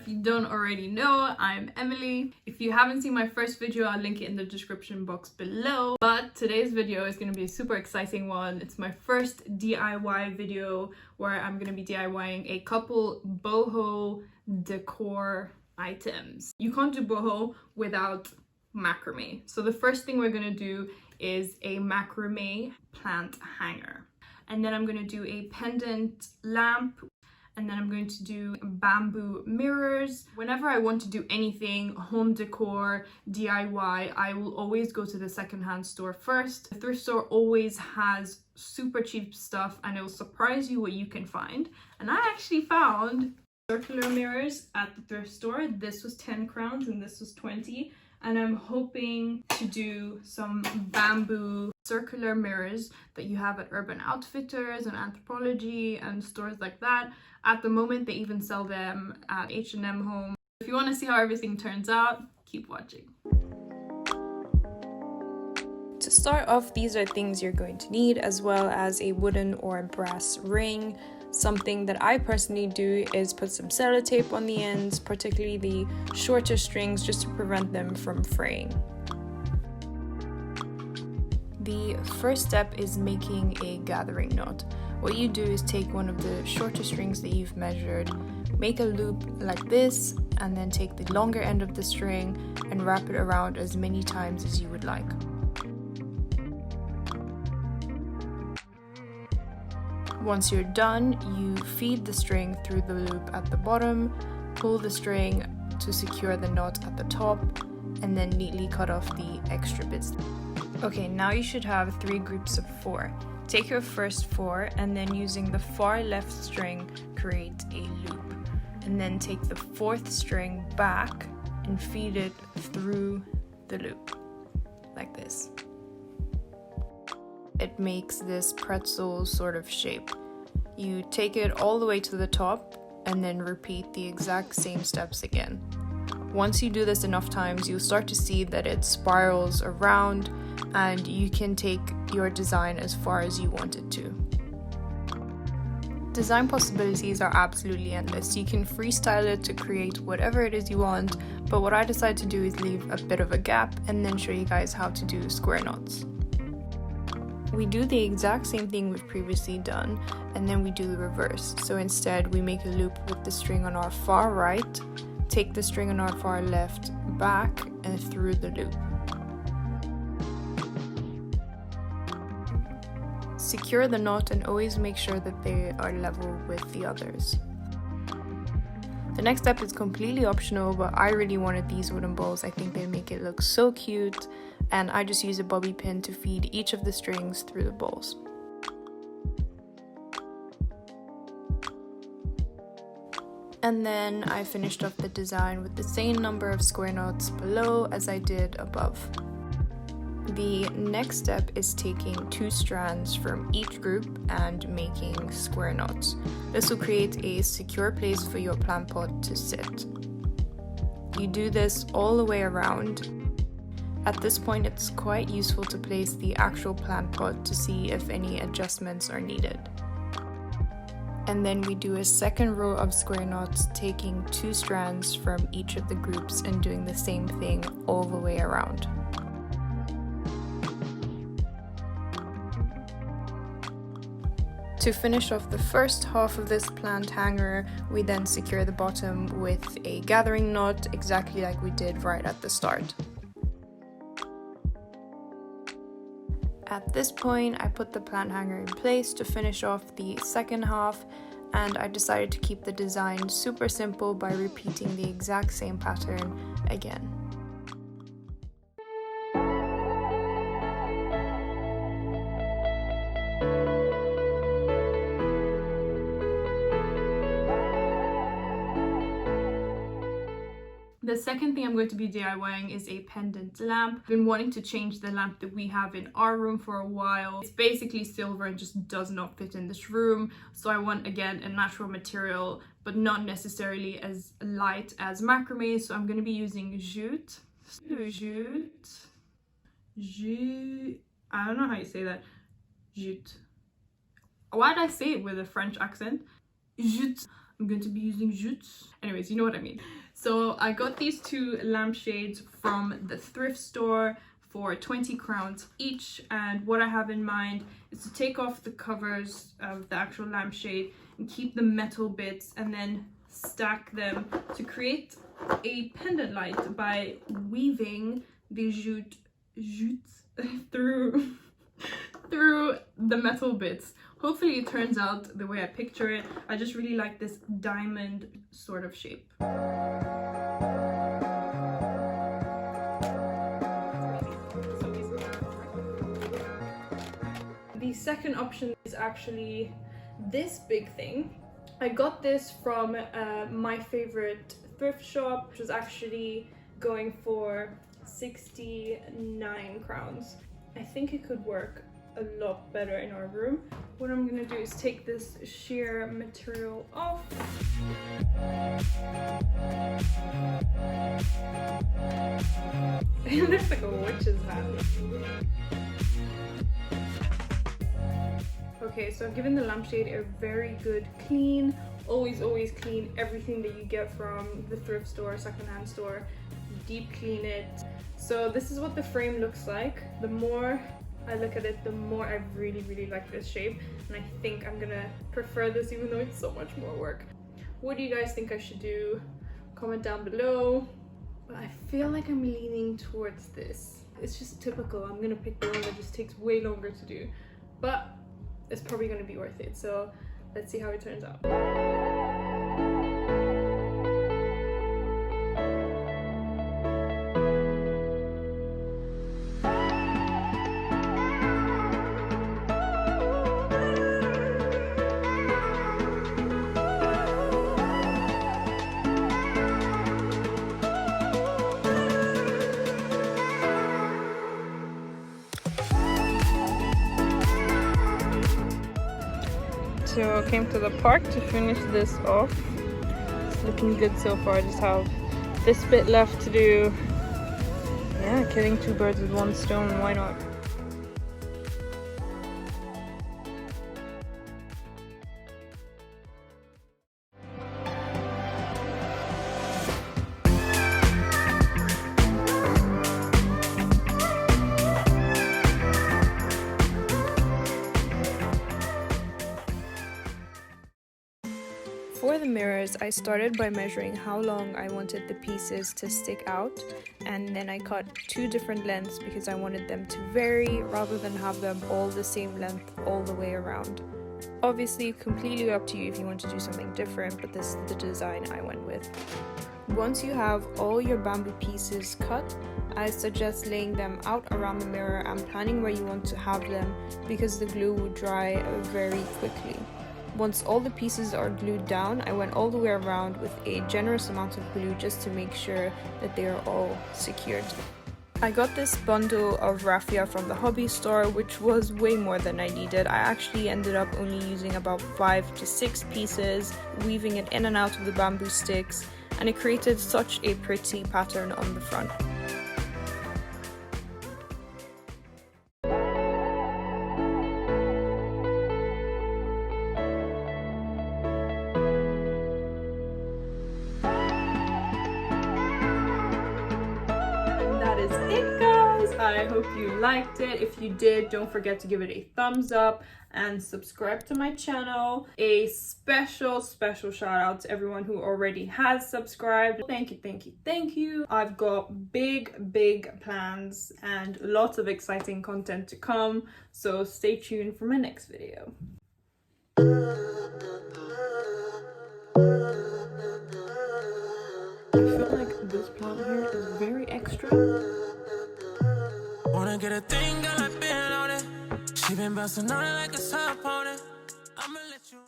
if you don't already know, I'm Emily. If you haven't seen my first video, I'll link it in the description box below. But today's video is going to be a super exciting one. It's my first DIY video where I'm going to be DIYing a couple boho decor items. You can't do boho without macrame. So the first thing we're going to do is a macrame plant hanger. And then I'm going to do a pendant lamp. And then I'm going to do bamboo mirrors. Whenever I want to do anything, home decor, DIY, I will always go to the secondhand store first. The thrift store always has super cheap stuff and it will surprise you what you can find. And I actually found circular mirrors at the thrift store. This was 10 crowns and this was 20. And I'm hoping to do some bamboo circular mirrors that you have at Urban Outfitters and Anthropology and stores like that. At the moment, they even sell them at H&M Home. If you want to see how everything turns out, keep watching. To start off, these are things you're going to need, as well as a wooden or brass ring. Something that I personally do is put some sellotape on the ends, particularly the shorter strings, just to prevent them from fraying. The first step is making a gathering knot. What you do is take one of the shorter strings that you've measured, make a loop like this, and then take the longer end of the string and wrap it around as many times as you would like. Once you're done, you feed the string through the loop at the bottom, pull the string to secure the knot at the top, and then neatly cut off the extra bits. Okay, now you should have 3 groups of 4. Take your first 4 and then using the far left string, create a loop. And then take the 4th string back and feed it through the loop, like this. It makes this pretzel sort of shape. You take it all the way to the top and then repeat the exact same steps again. Once you do this enough times, you'll start to see that it spirals around and you can take your design as far as you want it to. Design possibilities are absolutely endless. You can freestyle it to create whatever it is you want, but what I decided to do is leave a bit of a gap and then show you guys how to do square knots. We do the exact same thing we've previously done, and then we do the reverse. So instead, we make a loop with the string on our far right, take the string on our far left back and through the loop. Secure the knot and always make sure that they are level with the others. The next step is completely optional, but I really wanted these wooden balls. I think they make it look so cute, and I just use a bobby pin to feed each of the strings through the balls. And then I finished off the design with the same number of square knots below as I did above. The next step is taking 2 strands from each group and making square knots. This will create a secure place for your plant pot to sit. You do this all the way around. At this point, it's quite useful to place the actual plant pot to see if any adjustments are needed. And then we do a second row of square knots, taking 2 strands from each of the groups and doing the same thing all the way around. To finish off the first half of this plant hanger, we then secure the bottom with a gathering knot, exactly like we did right at the start. At this point, I put the plant hanger in place to finish off the second half, and I decided to keep the design super simple by repeating the exact same pattern again. The second thing I'm going to be DIYing is a pendant lamp. I've been wanting to change the lamp that we have in our room for a while. It's basically silver and just does not fit in this room. So I want, again, a natural material, but not necessarily as light as macrame. So I'm going to be using jute. Jute. I don't know how you say that. Jute. Why did I say it with a French accent? Jute. I'm going to be using jute. Anyways, you know what I mean. So I got these two lampshades from the thrift store for 20 crowns each, and what I have in mind is to take off the covers of the actual lampshade and keep the metal bits and then stack them to create a pendant light by weaving the jute through the metal bits. Hopefully it turns out the way I picture it. I just really like this diamond sort of shape. The second option is actually this big thing. I got this from my favorite thrift shop, which was actually going for 69 crowns. I think it could work a lot better in our room. What I'm gonna do is take this sheer material off. It looks like a witch's hat. Okay, so I've given the lampshade a very good clean. Always clean everything that you get from the thrift store, secondhand store. Deep clean it. So this is what the frame looks like. The more I look at it, the more I really like this shape, and I think I'm gonna prefer this even though it's so much more work. What do you guys think I should do? Comment down below. But I feel like I'm leaning towards this. It's just typical. I'm gonna pick the one that just takes way longer to do, but it's probably gonna be worth it. So let's see how it turns out. So I came to the park to finish this off. It's looking good so far. I just have this bit left to do. Yeah, killing two birds with one stone, why not? For the mirrors, I started by measuring how long I wanted the pieces to stick out, and then I cut two different lengths because I wanted them to vary rather than have them all the same length all the way around. Obviously, completely up to you if you want to do something different, but this is the design I went with. Once you have all your bamboo pieces cut, I suggest laying them out around the mirror and planning where you want to have them because the glue will dry very quickly. Once all the pieces are glued down, I went all the way around with a generous amount of glue just to make sure that they are all secured. I got this bundle of raffia from the hobby store, which was way more than I needed. I actually ended up only using about 5 to 6 pieces, weaving it in and out of the bamboo sticks, and it created such a pretty pattern on the front. I hope you liked it. If you did, don't forget to give it a thumbs up and subscribe to my channel. A special shout out to everyone who already has subscribed. Thank you. I've got big plans and lots of exciting content to come, so stay tuned for my next video. I feel like this plant here is very extra. Wanna get a thing, girl, I've been on it. She been bouncing on it like a sub on it.